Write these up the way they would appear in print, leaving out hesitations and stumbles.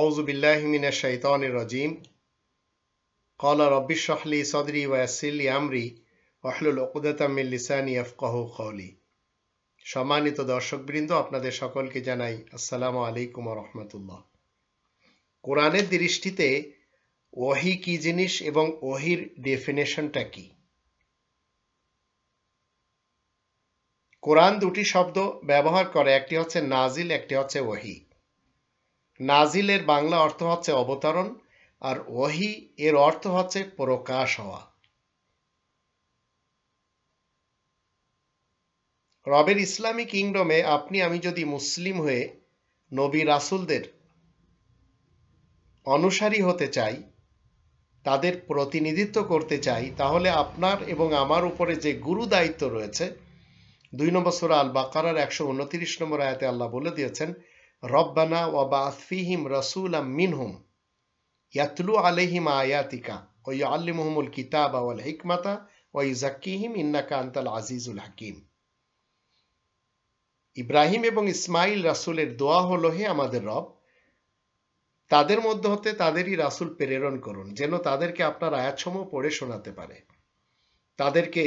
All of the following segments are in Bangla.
আউযু বিল্লাহি মিনাশ শাইতানির রাজিম। ক্বালা রাব্বি ইশরাহ লি সাদরি ওয়া ইয়াসসির লি আমরি ওয়াহলুল উকদাতাম মিন লিসানি ইয়াফকাহু কওলি। সম্মানিত দর্শকবৃন্দ, আপনাদের সকলকে জানাই আসসালামু আলাইকুম ওয়া রাহমাতুল্লাহ। কোরআনের দৃষ্টিতে ওহী কি জিনিস এবং ওহীর ডেফিনেশনটা কি? কোরআন দুটি শব্দ ব্যবহার করে, একটি হচ্ছে নাজিল, একটি হচ্ছে ওহী। নাজিলের বাংলা অর্থ হচ্ছে অবতরণ, আর ওহী এর অর্থ হচ্ছে প্রকাশ হওয়া। রবের ইসলামী কিংডমে আপনি আমি যদি মুসলিম হয়ে নবী রাসূলদের অনুসারী হতে চাই, তাদের প্রতিনিধিত্ব করতে চাই, তাহলে আপনার এবং আমার উপরে যে গুরু দায়িত্ব রয়েছে, 2 নম্বর সূরা আল বাকারার 129 নম্বর আয়াতে আল্লাহ বলে দিয়েছেন, রব্বানা ওয়া বা'আথ ফীহিম রাসূলাম মিনহুম ইয়াতলু আলাইহিম আয়াতিকা ওয়া ইউআল্লিমুহুমুল কিতাবা ওয়াল হিকমাতা ওয়া ইউযাক্কিহিম ইন্নাকা আনতাল আজিজুল হাকীম। ইব্রাহিম এবং ইসমাইল রাসূলের দোয়া হলো, হে আমাদের রব, তাদের মধ্যে হতে তাদেরই রাসূল প্রেরণ করুন, যেন তাদেরকে আপনার আয়াতসমূহ পড়ে শোনাতে পারে, তাদেরকে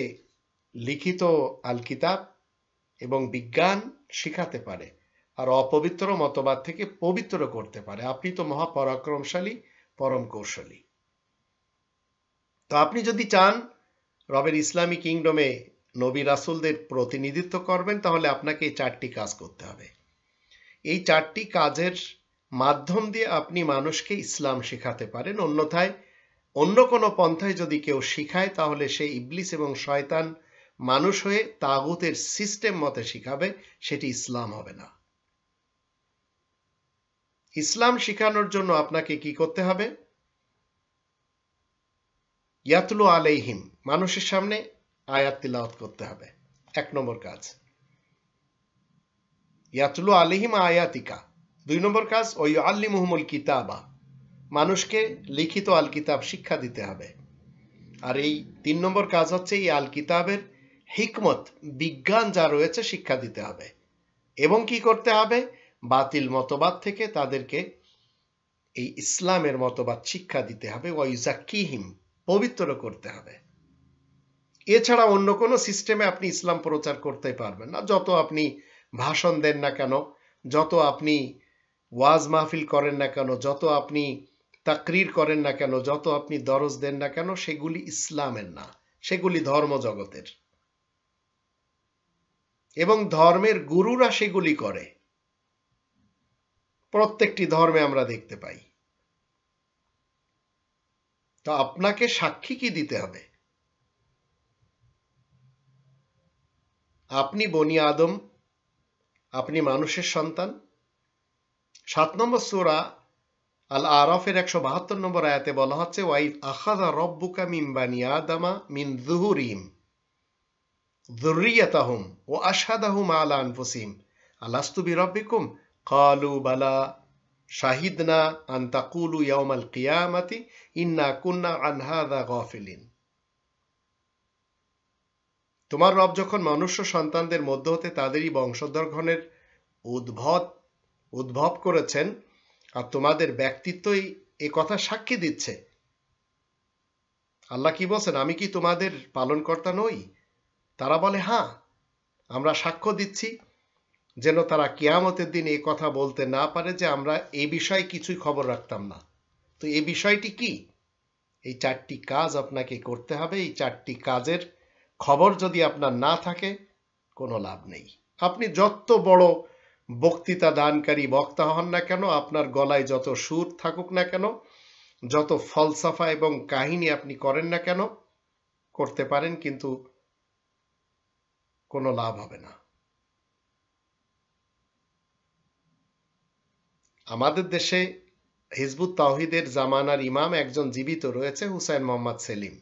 লিখিত আল কিতাব এবং বিজ্ঞান শিখাতে পারে, আর অপবিত্র মতবাদ থেকে পবিত্র করতে পারে। আপনি তো মহাপরাক্রমশালী, পরম কৌশলী। তো আপনি যদি চান রবের ইসলামী কিংডমে নবী রাসূলদের প্রতিনিধিত্ব করবেন, তাহলে আপনাকে এই 4টি কাজ করতে হবে। এই 4টি কাজের মাধ্যম দিয়ে আপনি মানুষকে ইসলাম শেখাতে পারেন। অন্যথায় অন্য কোনো পন্থায় যদি কেউ শিখায়, তাহলে সে ইবলিস এবং শয়তান মানুষ হয়ে তাগুতের সিস্টেম মতে শিখাবে, সেটি ইসলাম হবে না। ইসলাম শিখানোর জন্য আপনাকে কি করতে হবে? ইয়াতলু আলাইহিম, মানুষের সামনে আয়াত তিলাওয়াত করতে হবে, 1 নম্বর কাজ। ইয়াতলু আলাইহিম আয়াতিকা, 2 নম্বর কাজ। ওয়া ইউআল্লিমুহুমুল কিতাবা, মানুষকে লিখিত আল কিতাব শিক্ষা দিতে হবে। আর এই 3 নম্বর কাজ হচ্ছে এই আল কিতাবের হিকমত, বিজ্ঞান যা রয়েছে শিক্ষা দিতে হবে। এবং কি করতে হবে? বাতিল মতবাদ থেকে তাদেরকে এই ইসলামের মতবাদ শিক্ষা দিতে হবে। ওয়া ইউযাক্কিহিম, পবিত্র করতে হবে। এছাড়া অন্য কোনো সিস্টেমে আপনি ইসলাম প্রচার করতে পারবেন না। যত আপনি ভাষণ দেন না কেন, যত আপনি ওয়াজ মাহফিল করেন না কেন, যত আপনি তাকরির করেন না কেন, যত আপনি দরজ দেন না কেন, সেগুলি ইসলামের না, সেগুলি ধর্মজগতের। এবং ধর্মের গুরুরা সেগুলি করে, প্রত্যেকটি ধর্মে আমরা দেখতে পাই। তো আপনাকে সাক্ষী কি দিতে হবে? আপনি বনি আদম, আপনি মানুষের সন্তান। 7 নম্বর সূরা আল আরাফের 172 নম্বর আয়াতে বলা হচ্ছে, ওয়াইদ আখাযা রাব্বুকা মিন বানি আদামা মিন যুহুরিহিম যুররিয়াতাহুম ওয়া আশহাদাহুম আলা আনফুসিহিম আলাস্তু বিরাব্বিকুম ক্বালু বালা শাহিদনা আন তাকুলু ইয়াওমাল কিয়ামাতি ইন্না কুন্না আন হাযা গাফিলিন। তোমার রব যখন মনুষ্য সন্তানদের মধ্য হতে তাদেরই বংশধরগণের উদ্ভব করেছেন, আর তোমাদের ব্যক্তিত্বই এ কথা সাক্ষী দিচ্ছে। আল্লাহ কি বলছেন, আমি কি তোমাদের পালনকর্তা নই? তারা বলে, হ্যাঁ, আমরা সাক্ষ্য দিচ্ছি, যেন তারা কিয়ামতের দিন এই কথা বলতে না পারে যে আমরা এই বিষয়ে কিছুই খবর রাখতাম না। তো এই বিষয়টি কি? এই 4টি কাজ আপনাকে করতে হবে। এই 4টি কাজের খবর যদি আপনার না থাকে, কোনো লাভ নেই। আপনি যত বড় বক্তৃতা দানকারী বক্তা হন না কেন, আপনার গলায় যত সুর থাকুক না কেন, যত ফলসাফা এবং কাহিনী আপনি করেন না কেন, করতে পারেন, কিন্তু কোনো লাভ হবে না। আমাদের দেশে হিজবুত তাওহীদের জামানার ইমাম একজন জীবিত রয়েছে, হুসাইন মোহাম্মদ সেলিম।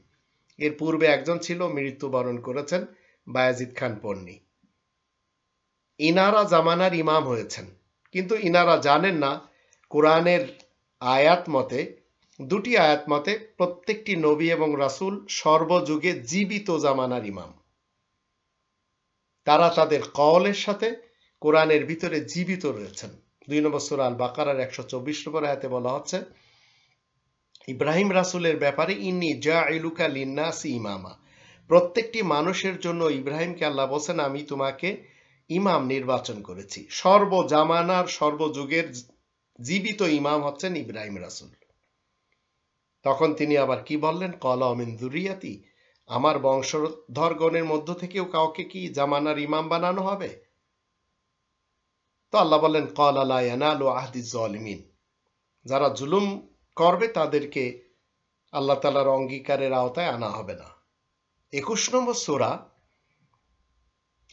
এর পূর্বে একজন ছিল, মৃত্যুবরণ করেছেন, বায়াজিদ খান পন্নী। ইনারা জামানার ইমাম হয়েছেন, কিন্তু ইনারা জানেন না কোরআনের আয়াত মতে, 2টি আয়াত মতে প্রত্যেকটি নবী এবং রাসূল সর্বযুগে জীবিত জামানার ইমাম। তারা তাদের কওলের সাথে কোরআনের ভিতরে জীবিত রয়েছেন। 2 নম্বর সূরা আল বাকারার 124 নম্বর আয়াতে বলা হচ্ছে ইব্রাহিম রাসূলের ব্যাপারে ইন্নী জাইলুকা লিন্নাসি ইমামা, প্রত্যেকটি মানুষের জন্য ইব্রাহিমকে আল্লাহ বলেন আমি তোমাকে ইমাম নির্বাচন করেছি। সর্বজামানার সর্বযুগের জীবিত ইমাম হচ্ছেন ইব্রাহিম রাসূল। তখন তিনি আবার কি বললেন, ক্বালা মিন যুররিয়াতি, আমার বংশধরগণের মধ্য থেকেও কাউকে কি জামানার ইমাম বানানো হবে? তো আল্লাহ বললেন ক্বালা লা ইয়ানালু আহদিজ জালিমিন, যারা জুলুম করবে তাদেরকে আল্লাহ তাআলার অঙ্গীকারের আওতায় আনা হবে না। 21 নম্বর সূরা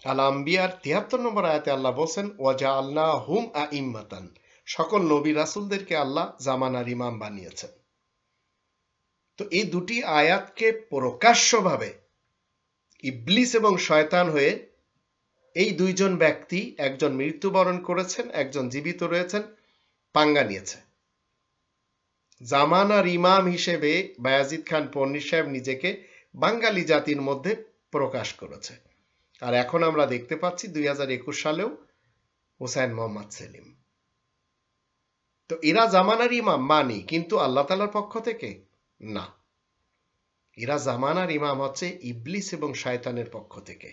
আল আম্বিয়ার 73 নম্বর আয়াতে আল্লাহ বলেন ওয়াজআলনাহুম আইম্মাতান, সকল নবী রাসূলদেরকে আল্লাহ জামানার ইমাম বানিয়েছেন। তো এই দুটি আয়াতকে প্রকাশ্যভাবে ইবলিস এবং শয়তান হয়ে এই দুইজন ব্যক্তি, একজন মৃত্যুবরণ করেছেন, একজন জীবিত রয়েছেন, পাঙ্গা নিয়েছে। জামানার ইমাম হিসেবে বায়াজিদ খান পন্নী সাহেব নিজেকে বাঙালি জাতির মধ্যে প্রকাশ করেছে। আর এখন আমরা দেখতে পাচ্ছি 2021 সালেও হুসাইন মোহাম্মদ সেলিম। তো এরা জামানার ইমাম মানি, কিন্তু আল্লাহ তাআলার পক্ষ থেকে না, এরা জামানার ইমাম হচ্ছে ইবলিস এবং শয়তানের পক্ষ থেকে।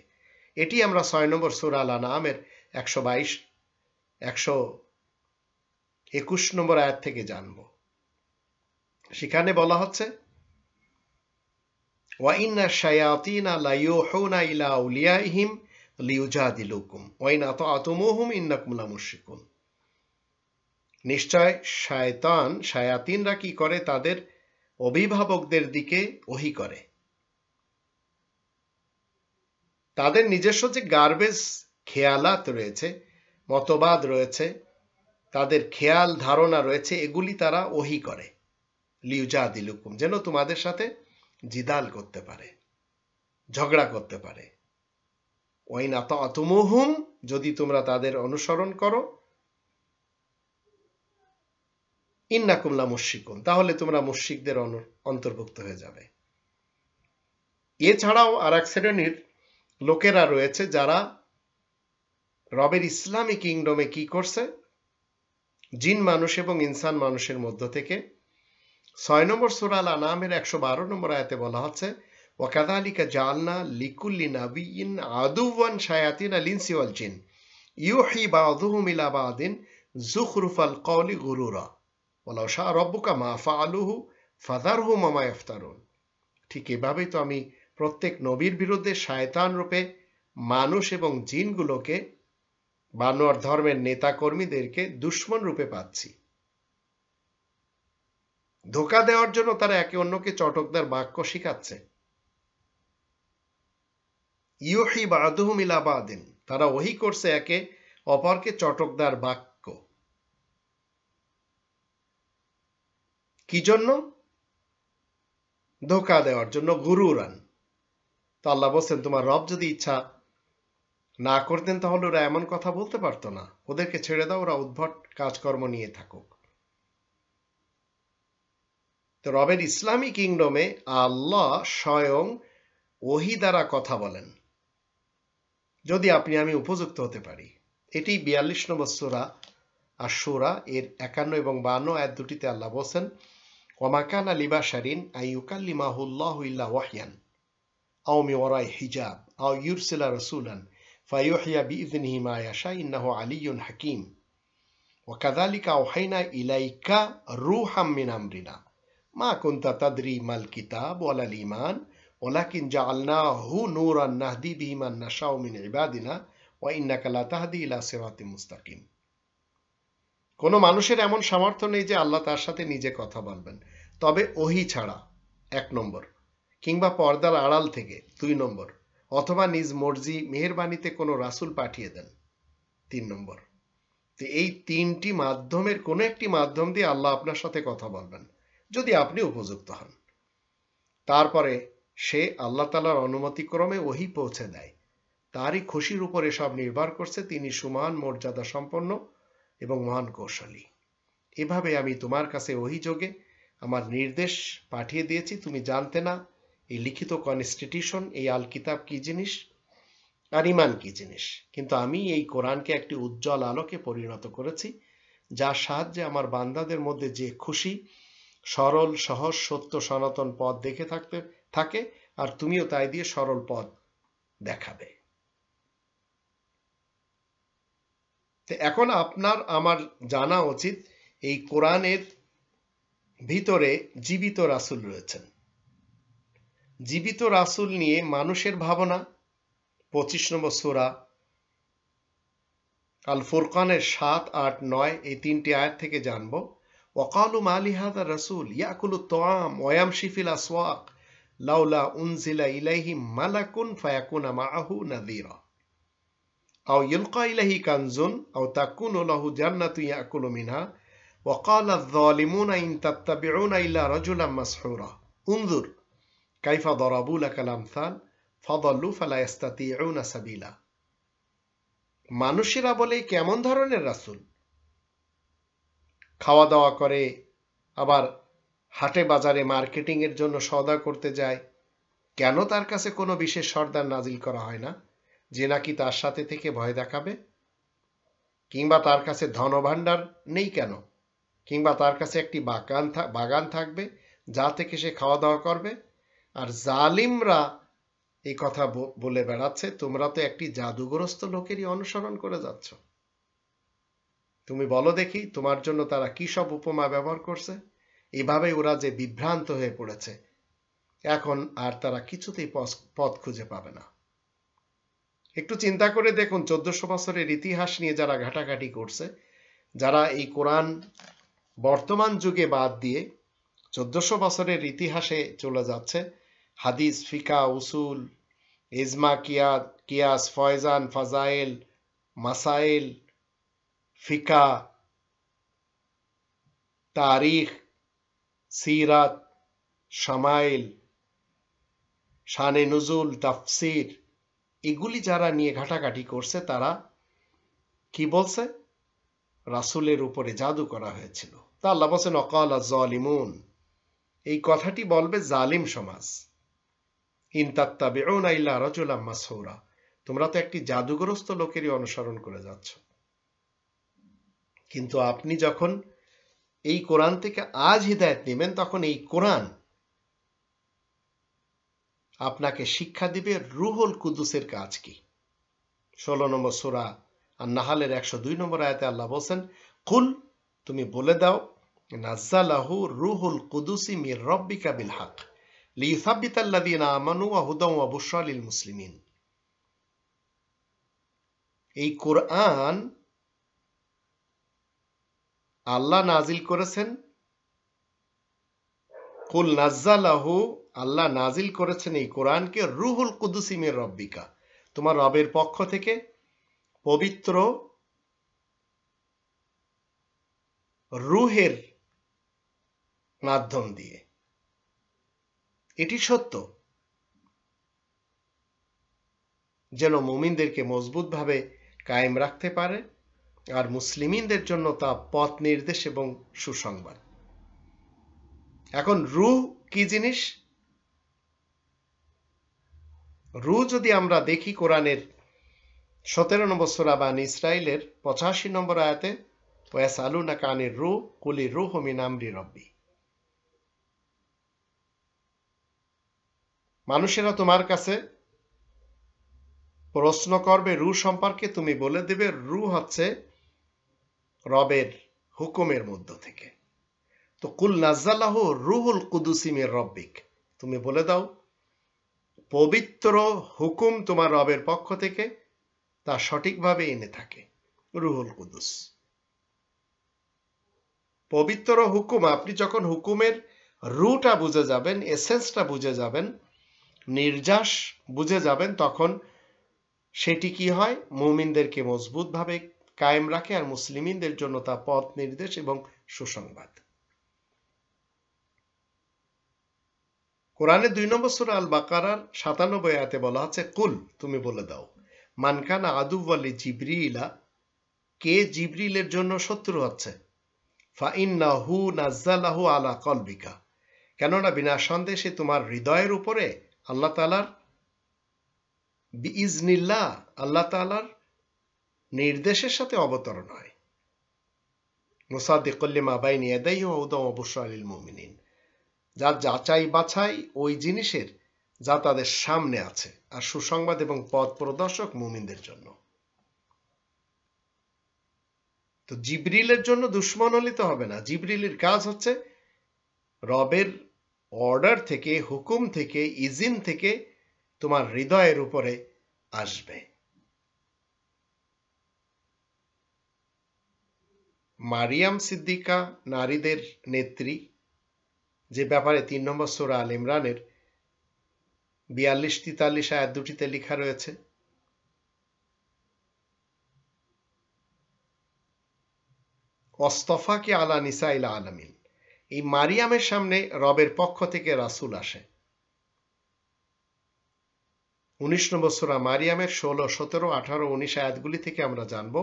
এটি আমরা 6 নম্বর সূরা আল আনআমের 121 নম্বর আয়াত থেকে জানব। সেখানে বলা হচ্ছে ওয়া ইন্না শায়াতিনা লা ইউহুনা ইলা আউলিয়াইহিম লিউজাদিলুকুম ওয়া ইন আতা'তুমুহুম ইন্নাকুম লামুশরিকুন, নিশ্চয় শায়াতিনরা কি করে, তাদের অভিভাবকদের দিকে ওহী করে। তাদের নিজস্ব যে গার্বেজ খেয়ালাত রয়েছে, মতবাদ রয়েছে, তাদের খেয়াল ধারণা রয়েছে, এগুলি তারা ওহী করে লিউজাদিলুকুম, যেন তোমাদের সাথে জিদাল করতে পারে, ঝগড়া করতে পারে। ওয়াইন আতা'তুমুহুম, যদি তোমরা তাদের অনুসরণ করো, ইন্নাকুম লামুশরিকুন, তাহলে তোমরা মুশরিকদের অন্তর্ভুক্ত হয়ে যাবে। এছাড়াও আর এক শ্রেণীর লোকেরা রয়েছে যারা রবের ইসলামী কিংডমে কি করছে, জিন মানুষ এবং ইনসান মানুষের মধ্য থেকে 6 নম্বর সূরা আল আনআমের 112 নম্বর আয়াতে বলা হচ্ছে ওয়াকাযালিকা জাআলনা লিকুল্লি নাবিয়্যিন আদুওয়ান শায়াতিনাল ইনসি ওয়াল জিন ইউহি বা'যুহুম ইলা বা'দিন যুখরুফাল কওলি গুরুরা ওয়ালাউ শাআ রাব্বুকা মা ফাআলুহু ফাযারহুম ওয়া মা ইফতারুন। ঠিক এভাবেই তো আমি প্রত্যেক নবীর বিরুদ্ধে শয়তান রূপে মানুষ এবং জিনগুলোকে, বানোয়ার ধর্মের নেতা কর্মীদেরকে দুশমন রূপে পাচ্ছি। ধোঁকা দেওয়ার জন্য তারা একে অন্যকে চটকদার বাক্য শিখাচ্ছে। ইউহি বা'দুহুম ইলা বা'দিন, তারা ওহী করছে একে অপরকে চটকদার বাক্য। কি জন্য? ধোঁকা দেওয়ার জন্য, গুরুরান। তো আল্লাহ বলছেন তোমার রব যদি ইচ্ছা না করতেন তাহলে ওরা এমন কথা বলতে পারতো না, ওদেরকে ছেড়ে দাও, ওরা উদ্ভট কাজকর্ম নিয়ে থাকুক। তো রবের ইসলামী কিংডমে আল্লাহ স্বয়ং ওহী দ্বারা কথা বলেন, যদি আপনি আমি উপযুক্ত হতে পারি। এটি 42 নম্বর সূরা আশ-শূরা এর 51 এবং 52 আয়াত দুটিতে আল্লাহ বলেন ওয়া কানা লিবাশারিন আইয়ুকাল্লিমাহুল্লাহু ইল্লা ওয়াহয়ান আও মিন ওয়ারাই হিজাব আও ইউরসিলা রাসূলান ফায়ুহইয়া বিইذনিহি মা ইয়াশা ইন্নাহু আলিয়্যুন হাকীম ওয়া কাযালিকা আওহাইনা ইলাইকা রূহাম মিন আমরিনা মা কুনতা তাদরি মাল কিতাব ওয়ালাল ঈমান ওয়ালাকিন জাআলনাহু নূরান নাহদি বিহি মান নাশাউ মিন ইবাদিনা ওয়া ইন্নাকা লা তাহদি ইলা সিরাতিম মুস্তাকিম। কোনো মানুষের এমন সামর্থ্য নেই যে আল্লাহ তার সাথে নিজে কথা বলবেন, তবে ওহী ছাড়া 1 নম্বর, কিংবা পর্দার আড়াল থেকে 2 নম্বর, অথবা নিজ মর্জি মেহেরবানিতে কোনো রাসূল পাঠিয়ে দেন 3 নম্বর। তো এই 3টি মাধ্যমের কোনো একটি মাধ্যম দিয়ে আল্লাহ আপনার সাথে কথা বলবেন যদি আপনি উপযুক্ত হন। তারপরে সে আল্লাহ তাআলার অনুমতিক্রমে ওহী পৌঁছে দেয়। তারই খুশির উপর এসব নির্ভর করছে, তিনি সুমহান মর্যাদা সম্পন্ন এবং মহান কৌশলী। এভাবে আমি তোমার কাছে ওহী যোগে আমার নির্দেশ পাঠিয়ে দিয়েছি। তুমি জানতে না এই লিখিত কনস্টিটিউশন, এই আল কিতাব কি জিনিস আর ঈমান কি জিনিস, কিন্তু আমি এই কোরআনকে একটি উজ্জ্বল আলোকে পরিণত করেছি যার সাহায্যে আমার বান্দাদের মধ্যে যে খুশি, সরল, সহজ, সত্য, সনাতন পথ দেখে থাকে, আর তুমিও তাই দিয়ে সরল পথ দেখাবে। এখন আপনার আমার জানা উচিত এই কোরআনের ভিতরে জীবিত রাসূল রয়েছেন। জীবিত রাসূল নিয়ে মানুষের ভাবনা 25 নম্বর সূরা আল ফুরকানের 7, 8, 9 এই 3টি আয়াত থেকে জানব। ওয়াকালু মা লিহাযা রাসূল ইয়াকুলু আত-তাআম ওয়া ইয়ামশি ফিল আসওয়াক লাউলা উনজিলা ইলাইহি মালাকুন ফায়াকুনা মাআহু নাযীরা আও ইলকা ইলাইহি কানজুন আও তাকুনু লাহু জান্নাতুন ইয়াকুলু মিনহা ওয়া ক্বালা আয-যালিমুনা ইন তাত্তাবিউনা ইল্লা রাজুলাম মাসহুরা উনজুর কাইফা দারাবু লাকাল আমসাল ফাদাল্লু ফালা ইস্তাতিউনা সাবিলা। মানুষেরা বলে কেমন ধরনের রাসূল? খাওয়া দাওয়া করে, আবার হাটে বাজারে মার্কেটিং এর জন্য সওদা করতে যায়। কেন তার কাছে কোনো বিশেষ সরদার নাজিল করা হয় না যে নাকি তার সাথে থেকে ভয় দেখাবে? কিংবা তার কাছে ধনভাণ্ডার নেই কেন? কিংবা তার কাছে একটি বাগান থাকবে যা থেকে সে খাওয়া দাওয়া করবে? আর জালিমরা এই কথা বলে বেড়াচ্ছে, তোমরা তো একটি জাদুগ্রস্ত লোকেরই অনুসরণ করে যাচ্ছ। তুমি বলো দেখি, তোমার জন্য তারা কি সব উপমা ব্যবহার করছে? এভাবে ওরা যে বিভ্রান্ত হয়ে পড়েছে, এখন আর তারা কিছুতেই পথ খুঁজে পাবে না। একটু চিন্তা করে দেখুন, 1400 বছরের ইতিহাস নিয়ে যারা ঘাটাঘাটি করছে, যারা এই কোরআন বর্তমান যুগে বাদ দিয়ে 1400 বছরের ইতিহাসে চলে যাচ্ছে, হাদিস, ফিকা, উসুল, ইজমা, কিয়াস, ফয়জান, ফাজাইল, মাসাইল, ফিকা, তারিখ, সিরাত, শামাইল, শানে নুজুল, তাফসির, এগুলি যারা নিয়ে ঘাটাঘাটি করছে, তারা কি বলছে? রাসূলের উপরে জাদু করা হয়েছিল। তা আল্লাহ বলেন ওয়াকালা যালিমুন, এই কথাটি বলবে জালিম সমাজ। ইন তাত্তাবিউনা ইল্লা রাজুলাম মাসহুরা, তোমরা তো একটি জাদুগ্রস্ত লোকেরই অনুসরণ করে যাচ্ছ। কিন্তু আপনি যখন এই কোরআন থেকে আজ হিদায়াত নেবেন, তখন এই কোরআন আপনাকে শিক্ষা দিবে রুহুল কুদুসের কাজ কি। 16 নম্বর সূরা আন-নাহলের 102 নম্বর আয়াতে আল্লাহ বলেন, কুল, তুমি বলে দাও, নাজ্জালাহু রুহুল কুদুসি মির রাব্বিকা বিল হক লিইসাব্বিতাল্লাযীনা আমানু ওয়া হুদাও ওয়া বুশরা লিল মুসলিমিন। এই কোরআন আল্লাহ নাজিল করেছেন। কুল নাজ্জালাহু, আল্লাহ নাজিল করেছেন এই কোরআনকে রুহুল কুদুসি মির রাব্বিকা, তোমার রবের পক্ষ থেকে, পবিত্র রুহের মাধ্যম দিয়ে। এটি সত্য যেন মুমিনদেরকে মজবুতভাবে কায়েম রাখতে পারে, আর মুসলিমিনদের জন্য তা পথ নির্দেশ এবং সুসংবাদ। এখন রূহ কি জিনিস? রূহ যদি আমরা দেখি কোরআনের 17 নম্বর সূরা বানী ইসরাঈলের 85 নম্বর আয়াতে, ওয়াসালুনাকা আনির রূহ কুলির রূহু মিন আমরি রাব্বি, মানুষেরা তোমার কাছে প্রশ্ন করবে রূহ সম্পর্কে, তুমি বলে দেবে রূহ হচ্ছে রবের হুকুমের মধ্য থেকে। তো কুল নাজ্জালাহু রুহুল কুদুসি মির রাব্বিক, তুমি বলে দাও পবিত্র হুকুম তোমার রবের পক্ষ থেকে তা সঠিকভাবে এনে থাকে রুহুল কুদুস। পবিত্র হুকুম, আপনি যখন হুকুমের রুটা বুঝে যাবেন, এসেন্সটা বুঝে যাবেন, নির্যাস বুঝে যাবেন, তখন সেটি কি হয়? মুমিনদেরকে মজবুতভাবে কায়েম রাখে, আর মুসলিমিনদের জন্য তা পথ নির্দেশ এবং সুসংবাদ। কোরআনের 2 নম্বর সূরা আল বাকারার 97 আয়াতে বলা আছে, কুল, তুমি বলে দাও, মান কানা আদুওয়াল লিজিবরিলা, কে জিবরিলের জন্য শত্রু হচ্ছে, ফা ইন্নাহু নাজ্জালাহু আলা কলবিকা, কেননা বিনা সন্দেহে তোমার হৃদয়ের উপরে আল্লাহ তাআলার বিইজনিল্লাহ, আল্লাহ তাআলার নির্দেশের সাথে অবতরণ হয়। মুসাদ্দিকুল লিমা বাইনা ইয়াদাইহি ওয়া হুদান ওয়া বুশরা লিল মুমিনিন, যার যাচাই বাছাই ওই জিনিসের যা তাদের সামনে আছে, আর সুসংবাদ এবং পথ প্রদর্শক মুমিনদের জন্য। তো জিবরিলের জন্য দুশ্মন হলে তো হবে না। জিবরিলের কাজ হচ্ছে রবের অর্ডার থেকে, হুকুম থেকে, ইজিন থেকে তোমার হৃদয়ের উপরে আসবে। মারিয়াম সিদ্দিকা নারীদের নেত্রী, যে ব্যাপারে 3 নম্বর সূরা আল ইমরানের 42-43 আয়াত দুটিতে লেখা রয়েছে, ওয়াসতাফাকি আলা নিসাইল আলামিন। এই মারিয়ামের সামনে রবের পক্ষ থেকে রাসূল আসে। 19 নম্বর সূরা মারিয়ামের 16, 17, 18, 19 আয়াতগুলি থেকে আমরা জানব,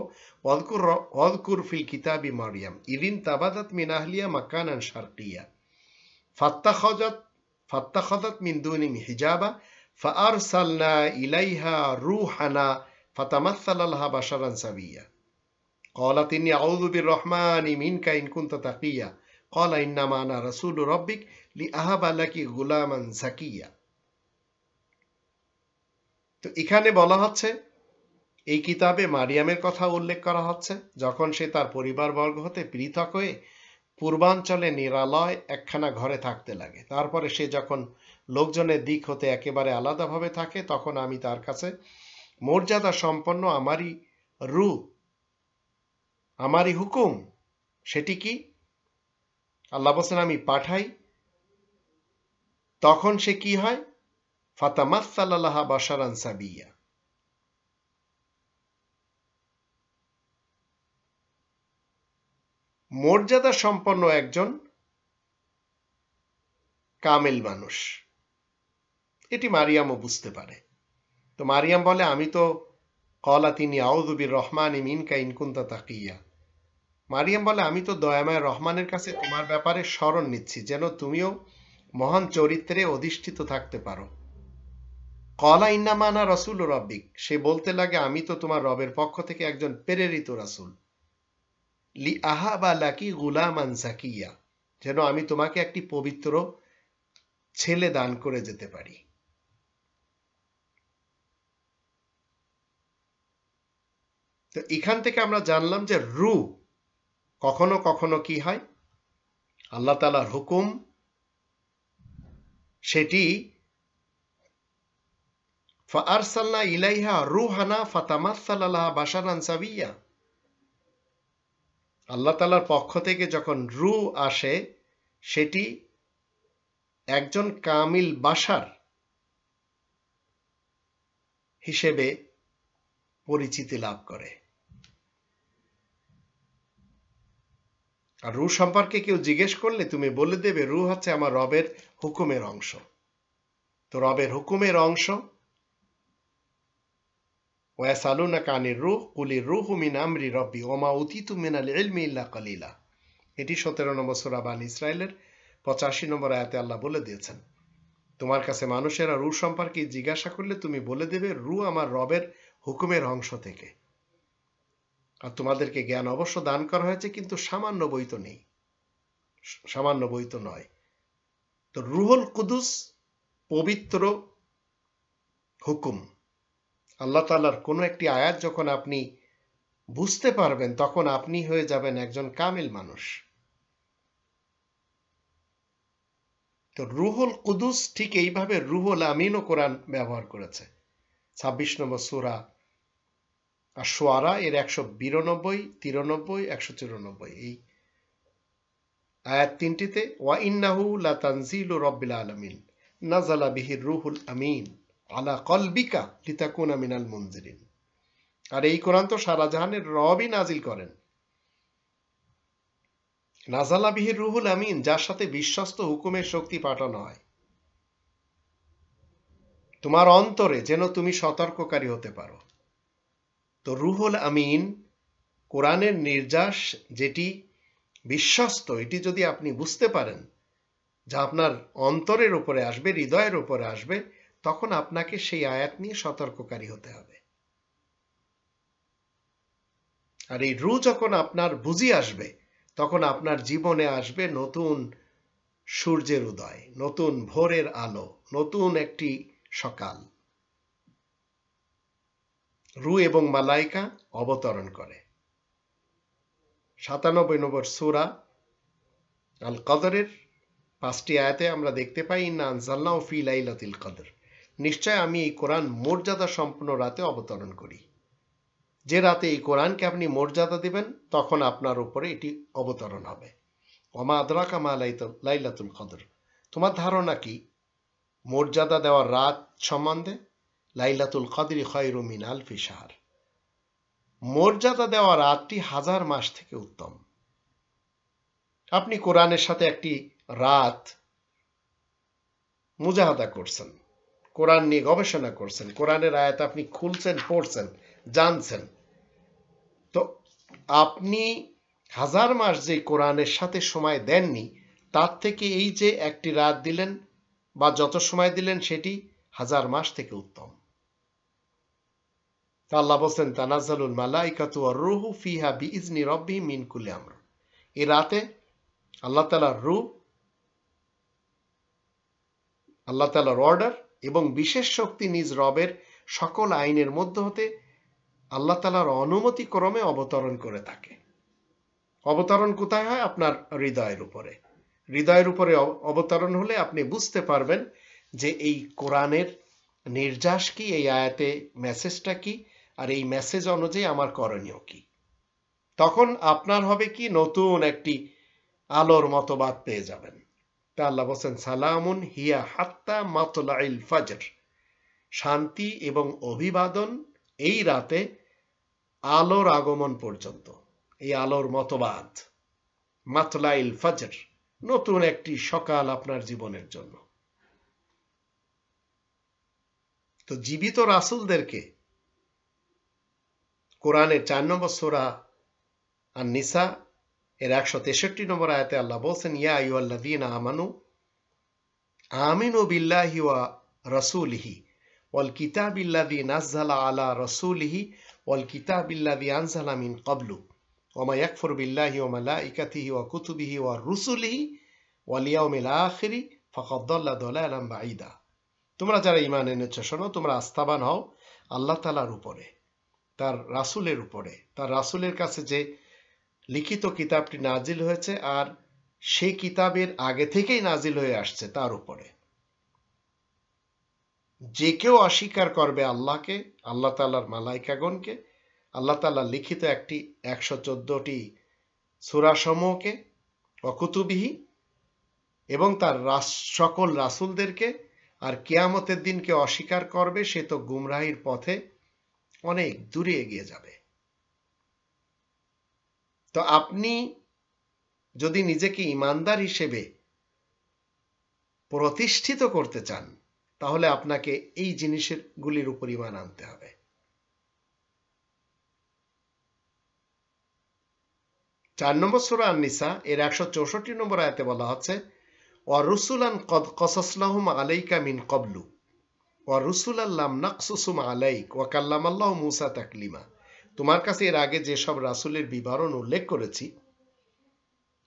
ওয়াযকুর ফিল কিতাবি মারিয়াম ইদিন তাবাদাত মিন আহলিয়া মাকানান শারকিয়া ফাত্তাখাযাত মিন দুনিহিম হিজাবা ফাআরসালনা ইলাইহা রূহানা ফাতামাসসালা লাহা বাশারান সাবিয়্যা ক্বালাত ইন্নী আউযু বির-রাহমানি মিনকা ইন কুনতা তাকিয়্যা ক্বালা ইন্নামা আনা রাসূলু রাব্বিক লিআহাবা লাকি গুলামান যাকিয়্যা। তো এখানে বলা হচ্ছে, এই কিতাবে মারিয়ামের কথা উল্লেখ করা হচ্ছে যখন সে তার পরিবারবর্গ হতে পৃথক হয়ে পূর্বাঞ্চলে নিরালয় একখানা ঘরে থাকতে লাগে। তারপরে সে যখন লোকজনের দিক হতে একেবারে আলাদাভাবে থাকে, তখন আমি তার কাছে মর্যাদা সম্পন্ন আমারই হুকুম, সেটি কি? আল্লাহ বলেন আমি পাঠাই। তখন সে কি হয়? ফাতামাসসালা লাহা বাশারান সাবিয়্যা, মর্যাদা সম্পন্ন একজন কামেল মানুষ। এটি মারিয়ামও বুঝতে পারে। তো মারিয়াম বলে, আমি তো ক্বালাত ইন্নী আউযু বির-রাহমানি মিনকা ইন কুনতা তাকিয়্যা। মারিয়াম বলে, আমি তো দয়াময় রহমানের কাছে তোমার ব্যাপারে শরণ নিচ্ছি, যেন তুমিও মহান চরিত্রে অধিষ্ঠিত থাকতে পারো। ক্বালা ইন্নামা আনা রাসূলু রাব্বিক, সে বলতে লাগে, আমি তো তোমার রবের পক্ষ থেকে একজন প্রেরিত রাসূল। লিআহাবা লাকি গুলামান যাকিয়্যা, যেন আমি তোমাকে একটি পবিত্র ছেলে দান করে যেতে পারি। তো এখান থেকে আমরা জানলাম যে রূহ কখনো কখনো কি হয়, আল্লাহ তাআলার হুকুম, সেটি ফাআরসালনা ইলাইহা রূহানা ফাতামাসসালা লাহা বাশারান সাবিয়্যা, আল্লাহ তাআলার পক্ষ থেকে যখন রূহ আসে, সেটি একজন কামিল বাশার হিসেবে পরিচিতি লাভ করে। আর রূহ সম্পর্কে কেউ জিজ্ঞেস করলে তুমি বলে দেবে, রূহ হচ্ছে আমার রবের হুকুমের অংশ। তো রবের হুকুমের অংশ, ওয়াসালুনাকা আনির রূহ কুলির রূহু মিন আমরি রব্বি ওয়া মা উতিতু মিনাল ইলমি ইল্লা কালিলা। এটি 17 নম্বর সূরা বানী ইসরাঈলের 85 নম্বর আয়াতে আল্লাহ বলে দিয়েছেন, তোমার কাছে মানুষেরা রূহ সম্পর্কে জিজ্ঞাসা করলে তুমি বলে দেবে, রূহ আমার রবের হুকুমের অংশ থেকে। আর তোমাদেরকে জ্ঞান অবশ্য দান করা হয়েছে, কিন্তু সামান্য বই তো নয়। তো রুহুল কুদুস পবিত্র হুকুম। আল্লাহ তাআলার কোনো একটি আয়াত যখন আপনি বুঝতে পারবেন, তখন আপনি হয়ে যাবেন একজন কামিল মানুষ। তো রুহুল কুদুস ঠিক এইভাবে রুহুল আমিনও কোরআন ব্যবহার করেছে। 26 নম্বর সূরা আশ-শুআরা এর 192, 93, 194 এই আয়াত তিনটিতে, ওয়া ইন্নাহু লাতানজিলু রাব্বিল আলামিন নাযালা বিহির রুহুল আমিন আলা কলবিকা লিতাকুনা মিনাল মুনজিরিন। আর এই কোরআন তো সারা জাহানের রবই নাজিল করেন। নাযালা বিহির রুহুল আমিন, যার সাথে বিশ্বস্ত হুকুমের শক্তি পাঠানো হয় তোমার অন্তরে, যেন তুমি সতর্ককারী হতে পারো। তো রুহুল আমিন কোরআনের নির্যাস, যেটি বিশ্বস্ত, এটি যদি আপনি বুঝতে পারেন, যা আপনার অন্তরের উপরে আসবে, হৃদয়ের উপরে আসবে, তখন আপনাকে সেই আয়াত নিয়ে সতর্ককারী হতে হবে। আর এই রূহ যখন আপনার বুঝি আসবে, তখন আপনার জীবনে আসবে নতুন সূর্যের উদয়, নতুন ভোরের আলো, নতুন একটি সকাল। রূহ এবং মালাইকা অবতরণ করে। ৯৭ নম্বর সূরা আল কদরের ৫টি আয়াতে আমরা দেখতে পাই, ইন্না আনজালনাহু ফি লাইলাতিল কদর, নিশ্চয় আমি এই কোরআন মর্যাদা সম্পন্ন রাতে অবতরণ করি। যে রাতে এই কোরআনকে আপনি মর্যাদা দিবেন তখন আপনার উপরে এটি অবতরণ হবে। ওমা আদরাকা মা লাইলাতুল কদর, তোমার ধারণা কি মর্যাদা দেওয়ার রাত সম্বন্ধে? লাইলাতুল কদরি খায়রুম মিন আলফি শাহর, মর্যাদা দেওয়া রাতটি 1000 মাস থেকে উত্তম। আপনি কোরআনের সাথে একটি রাত মুজাহাদা করছেন, কোরআন নিয়ে গবেষণা করছেন, কোরআনের আয়াত আপনি খুলছেন, পড়ছেন, জানছেন, তো আপনি 1000 মাস যে কোরআনের সাথে সময় দেননি, তার থেকে এই যে একটি রাত দিলেন বা যত সময় দিলেন সেটি 1000 মাস থেকে উত্তম। আল্লাহ বলছেন, তানাজ্জালুল মালাইকাতু ওয়ার রূহু ফিহা বিইজনি রাব্বিহিম মিন কুল্লি আমর, এই রাতে আল্লাহ তাআলার রূহ, আল্লাহ তাআলার অর্ডার এবং বিশেষ শক্তি নিজ রবের সকল আইনের মধ্য হতে আল্লাহ তাআলার অনুমতি ক্রমে অবতরণ করে থাকে। অবতরণ কোথায় হয়? আপনার হৃদয়ের উপরে। হৃদয়ের উপরে অবতরণ হলে আপনি বুঝতে পারবেন যে এই কোরআনের নির্যাস কি, এই আয়াতে মেসেজটা কি, আর এই মেসেজ অনুযায়ী আমার করণীয় কি। তখন আপনার হবে কি, নতুন একটি আলোর মতবাদ পেয়ে যাবেন। তা আল্লাহ বলছেন, সালামুন হিয়া হাত্তা মাতলাইল ফজর, শান্তি এবং অভিবাদন এই রাতে আলোর আগমন পর্যন্ত। এই আলোর মতবাদ, মাতলাইল ফজর, নতুন একটি সকাল আপনার জীবনের জন্য। তো জীবিত রাসূলদেরকে কোরআনের 4 নম্বর সূরা আন-নিসা এর 163 নম্বর আয়াতে আল্লাহ বলছেন, ইয়া আইয়ুহাল্লাযীনা আমানু আমিনু বিল্লাহি ওয়া রাসূলিহি ওয়াল কিতাবিল্লাযী নাযালা আলা রাসূলিহি ওয়াল কিতাবিল্লাযী আনজালা মিন ক্বাবলু ওয়া মা ইয়াকফুর বিল্লাহি ওয়া মালাইকাতিহি ওয়া কুতুবিহি ওয়া রুসুলিহি ওয়াল ইয়াউমিল আখিরি ফাকাদ দাল্লা দালালান বাঈদা। তোমরা যারা ঈমান এনেছো শোনো, তোমরা আস্থাবান হও আল্লাহ তাআলার উপরে, তার রাসূলের উপরে, তার রাসূলের কাছে যে লিখিত কিতাবটি নাজিল হয়েছে আর সেই কিতাবের আগে থেকেই নাজিল হয়ে আসছে তার উপরে। যে কেউ অস্বীকার করবে আল্লাহকে, আল্লাহ তাআলার মালাইকাগণকে, আল্লাহ তাআলার লিখিত একটি 114টি সূরা সমূহকে, ওয়াকুতুবিহি এবং তার সকল রাসূলদেরকে, আর কিয়ামতের দিনকে অস্বীকার করবে, সে তো গুমরাহির পথে অনেক দূরে এগিয়ে যাবে। তো আপনি যদি নিজেকে ঈমানদার হিসেবে প্রতিষ্ঠিত করতে চান, তাহলে আপনাকে এই জিনিসগুলির উপর ঈমান আনতে হবে। 4 নম্বর সূরা আন-নিসা এর 164 নম্বর আয়াতে বলা হচ্ছে, ওয়া রুসুলান কদ কসাসনাহুম আলাইকা মিন ক্বাবলু ওয়া রুসুলান লাম নাকসুসুম আলাইক ওয়া কাল্লামাল্লাহু মূসা তাকলিমা। তোমার কাছে এর আগে যেসব রাসূলের বিবরণ উল্লেখ করেছি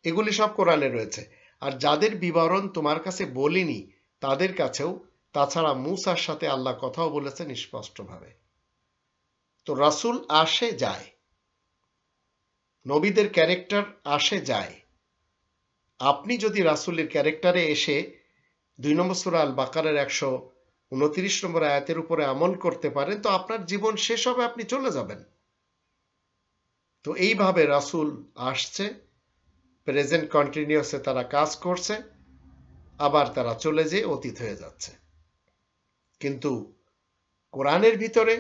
এগুলি সব কোরআনে রয়েছে, আর যাদের বিবরণ তোমার কাছে বলিনি তাদের কাছেও, তাছাড়া মূসার সাথে আল্লাহ কথাও বলেছেন স্পষ্টভাবে। তো রাসূল আসে যায়, নবীদের ক্যারেক্টার আসে যায়। আপনি যদি রাসূলের ক্যারেক্টারে এসে 2 নম্বর সূরা আল বাকারার 129 নম্বর আয়াতের উপরে আমল করতে পারেন, তো আপনার জীবন শেষ হবে, আপনি চলে যাবেন। তো এইভাবে রাসূল আসছে, প্রেজেন্ট কন্টিনিউয়াসে তারা কাজ করছে, আবার তারা চলে যেয়ে অতীত হয়ে যাচ্ছে। কিন্তু কোরআনের ভিতরে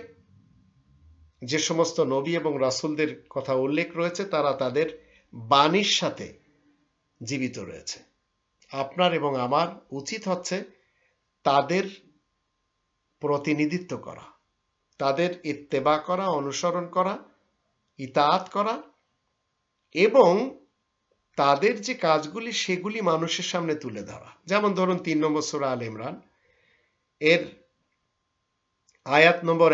যে সমস্ত নবী এবং রাসূলদের কথা উল্লেখ রয়েছে তারা তাদের বাণীর সাথে জীবিত রয়েছে। আপনার এবং আমার উচিত হচ্ছে তাদের প্রতিনিধিত্ব করা, তাদের ইত্তেবা করা, অনুসরণ করা, ইতাআত করা এবং তাদের যে কাজগুলি সেগুলি মানুষের সামনে তুলে ধরা। যেমন ধরুন 3 নম্বর সূরা আল ইমরান এর আয়াত নম্বর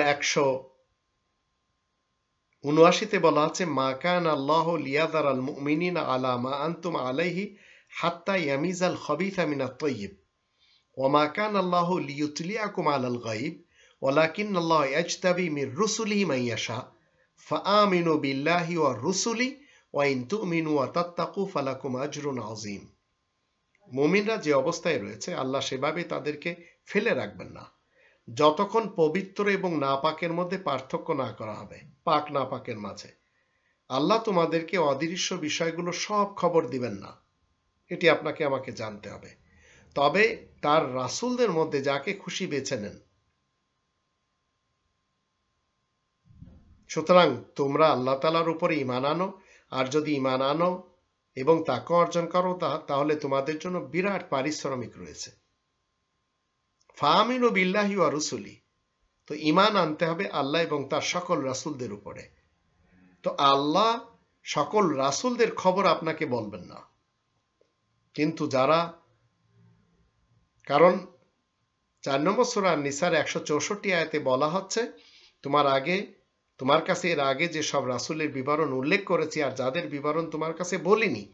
79-তে বলা আছে, মা কানা আল্লাহু লিয়াযারাল মুমিনিনা আলা মা আনতুম আলাইহি হাত্তা ইয়ামিজাল খাবিসা মিনাত তাইয়্যিব ওয়া মা কানা আল্লাহু লিইউতলিয়াকুম আলাল গায়ব ওয়ালাকিন্নাল্লাহা ইয়াজতাবি মির রুসুলিহি মান ইয়াশা ফাআমিনু বিল্লাহি ওয়ার রুসুলি ওয়া ইন তু'মিনু ওয়া তাত্তাকু ফালাকুম আজরুন আযীম। মুমিনরা যে অবস্থায় রয়েছে আল্লাহ সেভাবে তাদেরকে ফেলে রাখবেন না যতক্ষণ পবিত্র এবং নাপাকের মধ্যে পার্থক্য না করা হবে, পাক নাপাকের মাঝে। আল্লাহ তোমাদেরকে অদৃশ্য বিষয়গুলো সব খবর দিবেন না, এটি আপনাকে আমাকে জানতে হবে। তবে তার রাসূলদের মধ্যে যাকে খুশি বেছে নেন। সুতরাং তোমরা আল্লাহ তাআলার উপরে ঈমান আনো, আর যদি ঈমান আনো এবং তাকওয়া অর্জন করো তাহলে তোমাদের জন্য বিরাট পারিশ্রমিক রয়েছে। ফাআমিনু বিল্লাহি ওয়া রুসুলি, তো ঈমান আনতে হবে আল্লাহ এবং তার সকল রাসূলদের উপরে। তো আল্লাহ সকল রাসূলদের খবর আপনাকে বলবেন না, কিন্তু যারা, কারণ 4 নম্বর সূরা নিসার 164 আয়াতে বলা হচ্ছে, তোমার কাছে এর আগে যে সব রাসূলের বিবরণ উল্লেখ করেছি আর যাদের বিবরণ তোমার কাছে বলিনি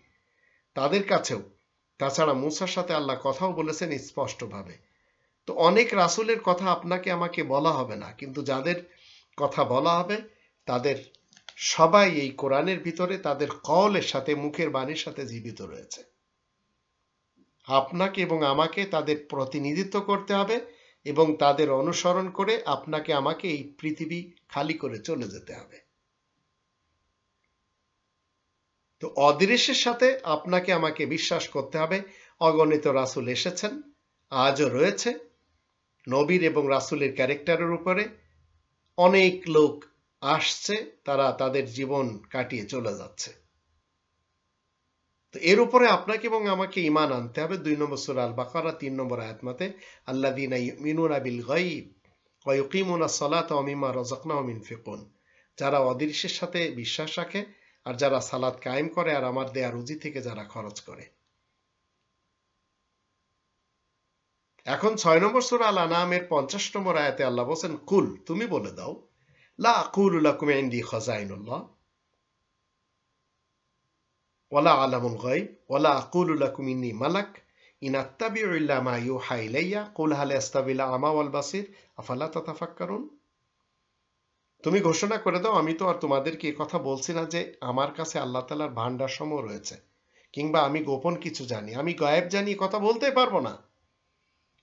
তাদের কাছেও, তাছাড়া মূসার সাথে আল্লাহ কথাও বলেছেন স্পষ্টভাবে। তো অনেক রাসূলের কথা আপনাকে আমাকে বলা হবে না, কিন্তু যাদের কথা বলা হবে তাদের সবাই এই কোরআনের ভিতরে তাদের কওলের সাথে, মুখের বাণীর সাথে জীবিত রয়েছে। আপনাকে এবং আমাকে তাদের প্রতিনিধিত্ব করতে হবে এবং তাদের অনুসরণ করে আপনাকে আমাকে এই পৃথিবী খালি করে চলে যেতে হবে। তো অদৃশ্যের সাথে আপনাকে আমাকে বিশ্বাস করতে হবে। অগণিত রাসূল এসেছেন, আজও রয়েছে। নবীর এবং রাসূলের ক্যারেক্টারের উপরে অনেক লোক আসছে, তারা তাদের জীবন কাটিয়ে চলে যাচ্ছে। তো এর উপরে আপনাকে এবং আমাকে ঈমান আনতে হবে। 2 নম্বর সূরা আল বাকারা 3 নম্বর আয়াত মতে, আল্লাযীনা ইউমিনুনা বিল গায়ব ওয়া ইউকিমুনাস সালাতা ওয়া মিম্মা রাযাকনাহুম ইউনফিকুন, যারা অদৃশ্যের সাথে বিশ্বাস রাখে আর যারা সালাত কায়েম করে আর আমার দেয়া রুজি থেকে যারা খরচ করে। এখন 6 নম্বর সূরা আল আনআমের 50 নম্বর আয়াতে আল্লাহ বলেন, কুল, তুমি বলে দাও, লা আকুলু লাকুম ইনদি খাযাইনুল্লাহ ওয়ালা আলামুল গায়ব ওয়ালা আকুলু লাকুম ইন্নী মালাক ইন আত্তাবিউ ইল্লা মা ইউহা ইলাইয়া কুল হাল ইয়াস্তাবিল আমা ওয়াল বাসির আফালা তাতাফাক্কারুন। তুমি ঘোষণা করে দাও, আমি তো আর তোমাদেরকে এই কথা বলছি না যে আমার কাছে আল্লাহ তাআলার ভান্ডারসমূহ রয়েছে, কিংবা আমি গোপন কিছু জানি, আমি গায়েব জানি, কথা বলতে পারবো না।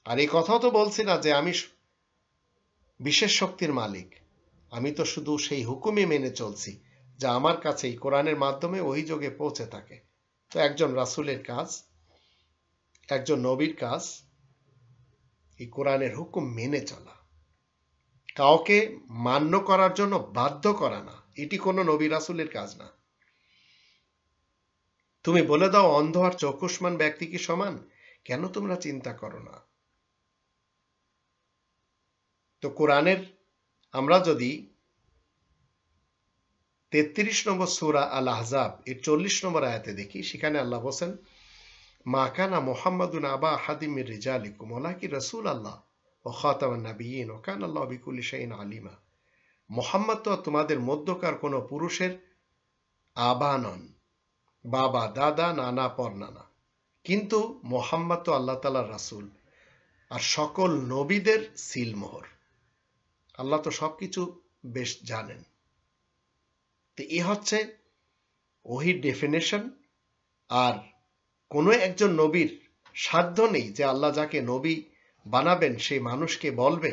আর এই কথাও তো বলছি না যে আমি বিশেষ শক্তির মালিক। আমি তো শুধু সেই হুকুমই মেনে চলছি যা আমার কাছে এই কোরআনের মাধ্যমে অভিযোগে পৌঁছে থাকে। তো একজন রাসূলের কাজ, একজন নবীর কাজ এই কোরআনের হুকুম মেনে চলা, কাউকে মান্য করার জন্য বাধ্য করা না, এটি কোনো নবী রাসূলের কাজ না। তুমি বলে দাও, অন্ধ আর চক্ষুষ্মান ব্যক্তি কি সমান? কেন তোমরা চিন্তা করো না? তো কোরআনের আমরা যদি 33 নম্বর সূরা আল আহজাব এর 40 নম্বর আয়াতে দেখি, সেখানে আল্লাহ বলেন, মা কানা মুহাম্মাদুন আবা আহাদিম মির রিজালিকুম ওয়ালাকিন রাসূলুল্লাহ ওয়া খাতামান নাবিয়্যিন ওয়া কানা আল্লাহু বিকুল্লি শাইইন আলিমা। মুহাম্মদ তো তোমাদের মধ্যকার কোনো পুরুষের আবা নন, বাবা, দাদা, নানা, পরনানা, কিন্তু মুহাম্মদ তো আল্লাহ তাআলার রাসূল আর সকল নবীদের সিলমোহর। আল্লাহ তো সবকিছু বেশ জানেন। তো এ হচ্ছে ওহির ডেফিনেশন। আর কোনো একজন নবীর সাধ্য নেই যে আল্লাহ যাকে নবী বানাবেন সেই মানুষকে বলবে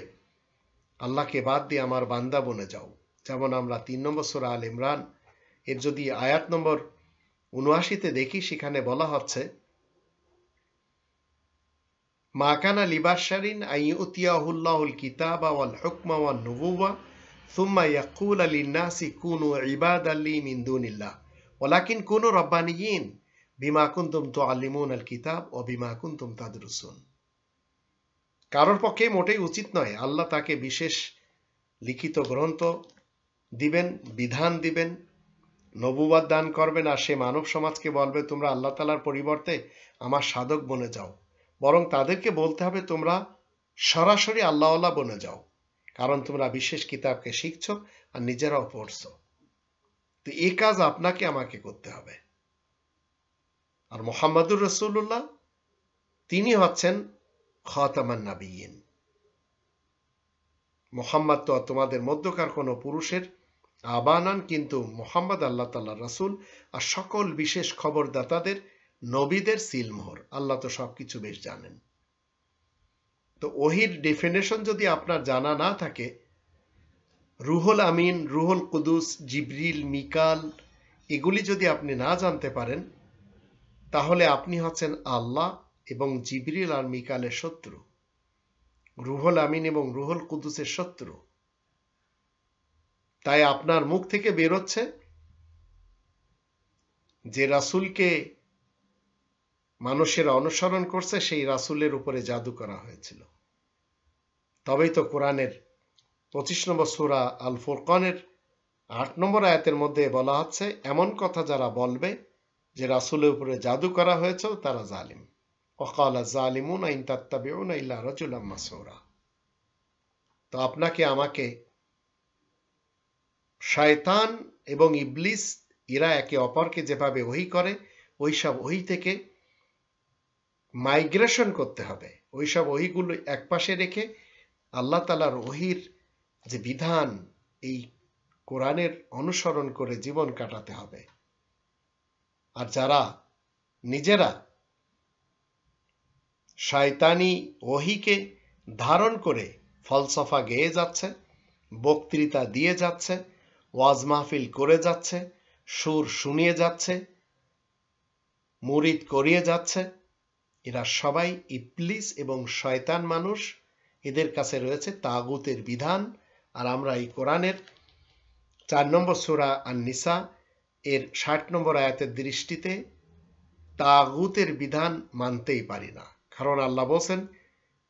আল্লাহকে বাদ দিয়ে আমার বান্দা বনে যাও। যেমন আমরা 3 নম্বর সূরা আল ইমরান এর যদি আয়াত নম্বর 79-তে দেখি, সেখানে বলা হচ্ছে, মা কানা লিবাশারিন আইয়ুতিয়াহুল্লাহুল কিতাবা ওয়াল হুকমা ওয়ান নুবুওয়া সুম্মা ইয়াকুলু লিন-নাসি কুনু ইবাদান লি মিন দুনিল্লাহ ওয়ালাকিন কুনু রাব্বানিয়িন বিমা কুনতুম তুআল্লিমুনাল কিতাব ওয়া বিমা কুনতুম তাদরুসুন। কারোর পক্ষে মোটেই উচিত নয় আল্লাহ তাকে বিশেষ লিখিত গ্রন্থ দিবেন, বিধান দিবেন, নবুয়ত দান করবেন, আর সে মানব সমাজকে বলবে তোমরা আল্লাহ তাআলার পরিবর্তে আমার সাধক বনে যাও। বরং তাদেরকে বলতে হবে তোমরা সরাসরি আল্লাহওয়ালা বনে যাও, কারণ তোমরা বিশেষ কিতাবকে শিখছো আর নিজেরাও পড়ছো। তো এই কাজ আপনাকে আমাকে করতে হবে। আর মুহাম্মাদুর রাসূলুল্লাহ তিনি হচ্ছেন খাতামান নাবিয়্যিন। মুহাম্মদ তো তোমাদের মধ্যকার কোনো পুরুষের আবা নন, কিন্তু মুহাম্মদ আল্লাহ তাআলার রাসূল আর সকল বিশেষ খবরদাতাদের নবীদের সিলমোহর। আল্লাহ তো সবকিছু বেশ জানেন। তো ওহির ডেফিনেশন যদি আপনার জানা না থাকে, রুহুল আমিন, রুহুল কুদুস, জিবরিল, মিকাল এগুলি যদি আপনি না জানতে পারেন, তাহলে আপনি হচ্ছেন আল্লাহ এবং জিবরিল আর মিকালের শত্রু, রুহুল আমিন এবং রুহুল কুদুসের শত্রু। তাই আপনার মুখ থেকে বেরোচ্ছে যে রাসূলকে মানুষেরা অনুসরণ করছে, সেই রাসূলের উপরে জাদু করা হয়েছিল। তবেই তো কোরআনের 25 নম্বর সূরা আল ফুরকানের 8 নম্বর আয়াতের মধ্যে বলা হচ্ছে, এমন কথা যারা বলবে যে রাসূলের উপরে জাদু করা হয়েছে তারা জালিম। ওয়াকালা যালিমুনা ইন তাত্তাবিউনা ইল্লা রাজুলাম মাসউরা। তো আপনাকে আমাকে শয়তান এবং ইবলিস এরা একে অপরকে যেভাবে ওহী করে, ওইসব ওহী থেকে মাইগ্রেশন করতে হবে। ওইসব ওহীগুলো একপাশে রেখে আল্লাহ তাআলার ওহীর যে বিধান, এই কোরআনের অনুসরণ করে জীবন কাটাতে হবে। আর যারা নিজেরা শয়তানি ওহীকে ধারণ করে ফলসফা গেয়ে যাচ্ছে, বক্তৃতা দিয়ে যাচ্ছে, ওয়াজ মাহফিল করে যাচ্ছে, সুর শুনিয়ে যাচ্ছে, মুরিদ করিয়ে যাচ্ছে, এরা সবাই ইবলিস এবং শয়তান মানুষ। এদের কাছে রয়েছে তাগুতের বিধান। আর আমরা এই কোরআনের 4 নম্বর সূরা আন-নিসা এর 60 নম্বর আয়াতের দৃষ্টিতে তাগুতের বিধান মানতেই পারি না। কারণ আল্লাহ বলছেন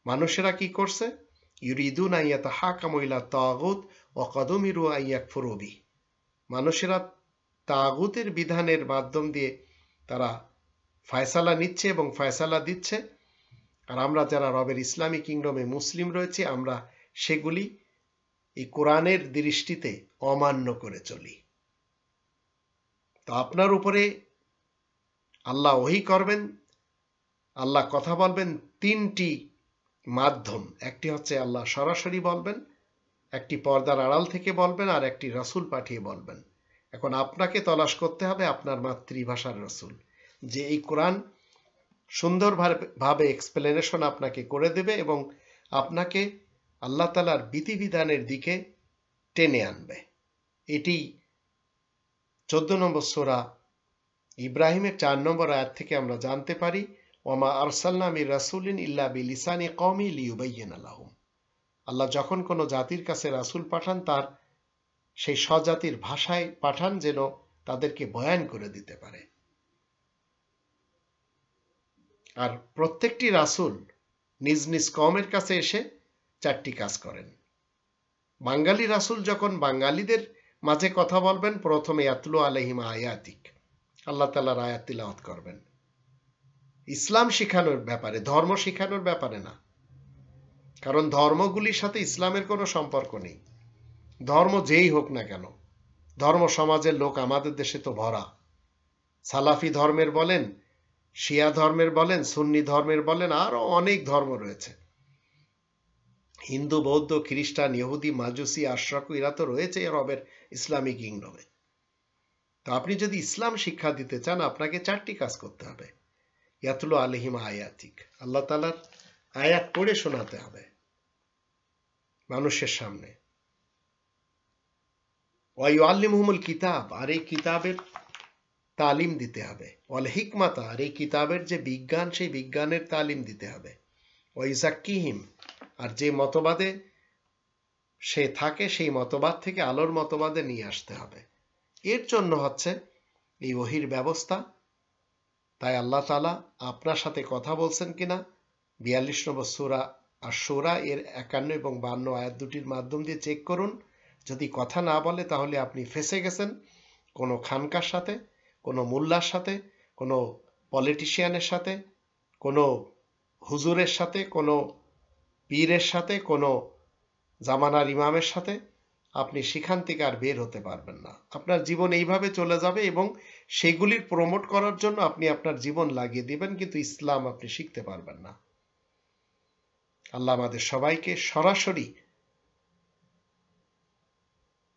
মানুষেরা কি করছে, ইউরিদুনা ইয়াতাহাকামু ইলা তাগুত ওয়া ক্বাদ উমিরু আন ইয়াকফুরু বিহি। মানুষেরা তাগুতের বিধানের মাধ্যম দিয়ে তারা ফয়সালা নিচ্ছে এবং ফয়সালা দিচ্ছে। আর আমরা যারা রবের ইসলামী কিংডমে মুসলিম রয়েছে, আমরা সেগুলি এই কোরআনের দৃষ্টিতে অমান্য করে চলি। তো আপনার উপরে আল্লাহ ওহী করবেন, আল্লাহ কথা বলবেন 3টি মাধ্যম। একটি হচ্ছে আল্লাহ সরাসরি বলবেন, একটি পর্দার আড়াল থেকে বলবেন, আর একটি রাসূল পাঠিয়ে বলবেন। এখন আপনাকে তলাশ করতে হবে আপনার মাতৃভাষার রাসূল, যে এই কোরআন সুন্দরভাবে এক্সপ্লেনেশন আপনাকে করে দেবে এবং আপনাকে আল্লাহ তাআলার বিধিবিধানের দিকে টেনে আনবে। এটি 14 নম্বর সূরা ইব্রাহিমের 4 নম্বর আয়াত থেকে আমরা জানতে পারি, ওয়ামা আরসালনা মির রাসূলিন ইল্লা বিলিসানি কওমি লিয়ুবাইয়িনা লাহুম। আল্লাহ যখন কোনো জাতির কাছে রাসূল পাঠান, তার সেই স্বজাতির ভাষায় পাঠান, যেন তাদেরকে বয়ান করে দিতে পারে। আর প্রত্যেকটি রাসূল নিজ নিজ কওমের কাছে এসে 4টি কাজ করেন। বাঙালি রাসূল যখন বাঙালিদের মাঝে কথা বলবেন, প্রথমে ইয়াতলু আলাইহিম আয়াতিক, আল্লাহ তাআলার আয়াত তিলাওয়াত করবেন। ইসলাম শিখানোর ব্যাপারে, ধর্ম শিখানোর ব্যাপারে না। কারণ ধর্মগুলির সাথে ইসলামের কোনো সম্পর্ক নেই। ধর্ম যেই হোক না কেন, ধর্ম সমাজের লোক আমাদের দেশে তো ভরা। সালাফি ধর্মের বলেন, শিয়া ধর্মের বলেন, সুন্নি ধর্মের বলেন, আরো অনেক ধর্ম রয়েছে। হিন্দু, বৌদ্ধ, খ্রিস্টান, ইহুদি, মাজুসি, আশরাকু এরা তো রয়েছে রবের ইসলামী কিংডমে। তো আপনি যদি ইসলাম শিক্ষা দিতে চান, আপনাকে 4টি কাজ করতে হবে। ইয়াতলু আলাইহিম আয়াতিক, আল্লাহ তাআলার আয়াত পড়ে শোনাতে হবে মানুষের সামনে। ওয়া ইউআল্লিমুহুমুল কিতাব, আর এই কিতাবের তালিম দিতে হবে। ওয়াল হিকমাতা, আর এই কিতাবের যে বিজ্ঞান, সেই বিজ্ঞানের তালিম দিতে হবে। ওয়া ইউযাক্কিহিম, আর যে মতবাদে সে থাকে সেই মতবাদ থেকে আলোর মতবাদে নিয়ে আসতে হবে। এর জন্য হচ্ছে এই ওহীর ব্যবস্থা। তাই আল্লাহ তাআলা আপনার সাথে কথা বলছেন কিনা 42 নম্বর সূরা আশ-শুরা এর 51 এবং 52 আয়াত দুটির মাধ্যম দিয়ে চেক করুন। যদি কথা না বলে, তাহলে আপনি ফেঁসে গেছেন কোনো খানকার সাথে, কোনো মোল্লার সাথে, কোনো পলিটিশিয়ানের সাথে, কোনো হুজুরের সাথে, কোনো পীরের সাথে, কোনো জামানার ইমামের সাথে। আপনি সেখান থেকে আর বের হতে পারবেন না। আপনার জীবন এইভাবে চলে যাবে এবং সেগুলির প্রমোট করার জন্য আপনি আপনার জীবন লাগিয়ে দিবেন, কিন্তু ইসলাম আপনি শিখতে পারবেন না। আল্লাহ আমাদের সবাইকে সরাসরি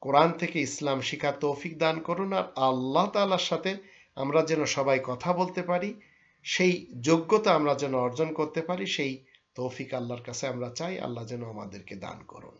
কোরআন থেকে ইসলাম শিখার তৌফিক দান করুন, আর আল্লাহ তাআলার সাথে আমরা যেন সবাই কথা বলতে পারি, সেই যোগ্যতা আমরা যেন অর্জন করতে পারি, সেই তৌফিক আল্লাহর কাছে আমরা চাই। আল্লাহ যেন আমাদেরকে দান করুন।